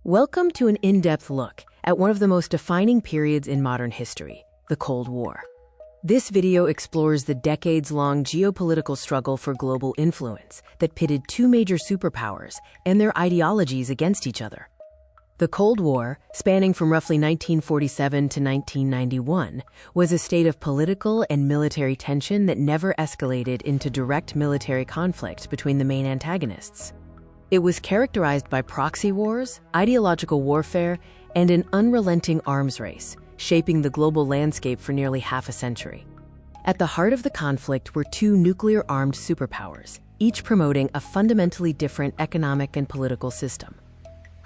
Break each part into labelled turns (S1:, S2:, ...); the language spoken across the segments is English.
S1: Welcome to an in-depth look at one of the most defining periods in modern history, the Cold War. This video explores the decades-long geopolitical struggle for global influence that pitted two major superpowers and their ideologies against each other. The Cold War, spanning from roughly 1947 to 1991, was a state of political and military tension that never escalated into direct military conflict between the main antagonists. It was characterized by proxy wars, ideological warfare, and an unrelenting arms race, shaping the global landscape for nearly half a century. At the heart of the conflict were two nuclear-armed superpowers, each promoting a fundamentally different economic and political system.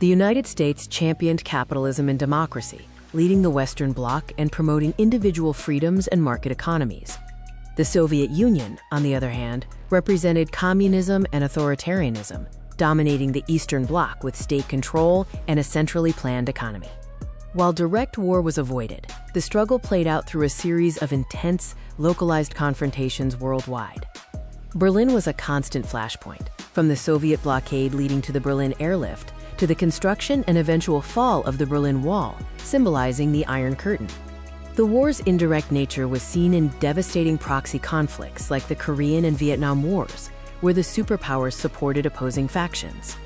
S1: The United States championed capitalism and democracy, leading the Western Bloc and promoting individual freedoms and market economies. The Soviet Union, on the other hand, represented communism and authoritarianism, dominating the Eastern Bloc with state control and a centrally planned economy. While direct war was avoided, the struggle played out through a series of intense, localized confrontations worldwide. Berlin was a constant flashpoint, from the Soviet blockade leading to the Berlin airlift to the construction and eventual fall of the Berlin Wall, symbolizing the Iron Curtain. The war's indirect nature was seen in devastating proxy conflicts like the Korean and Vietnam Wars, where the superpowers supported opposing factions.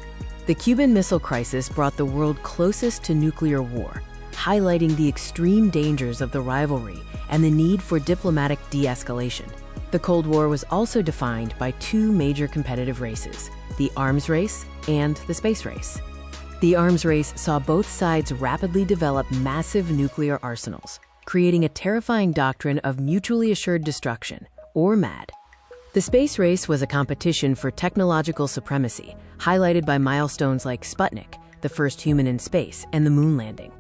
S1: The Cuban Missile Crisis brought the world closest to nuclear war, highlighting the extreme dangers of the rivalry and the need for diplomatic de-escalation. The Cold War was also defined by two major competitive races, the arms race and the space race. The arms race saw both sides rapidly develop massive nuclear arsenals, creating a terrifying doctrine of mutually assured destruction, or MAD. The space race was a competition for technological supremacy, highlighted by milestones like Sputnik, the first human in space, and the moon landing.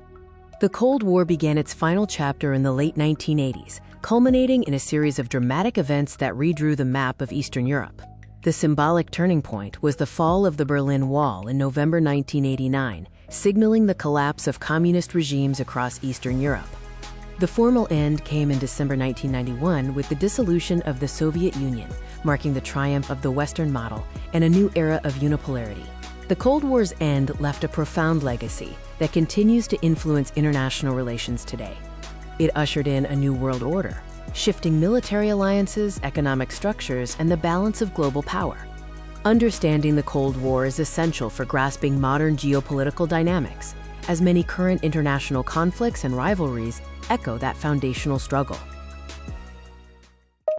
S1: The Cold War began its final chapter in the late 1980s, culminating in a series of dramatic events that redrew the map of Eastern Europe. The symbolic turning point was the fall of the Berlin Wall in November 1989, signaling the collapse of communist regimes across Eastern Europe. The formal end came in December 1991 with the dissolution of the Soviet Union, marking the triumph of the Western model and a new era of unipolarity. The Cold War's end left a profound legacy that continues to influence international relations today. It ushered in a new world order, shifting military alliances, economic structures, and the balance of global power. Understanding the Cold War is essential for grasping modern geopolitical dynamics, as many current international conflicts and rivalries echo that foundational struggle.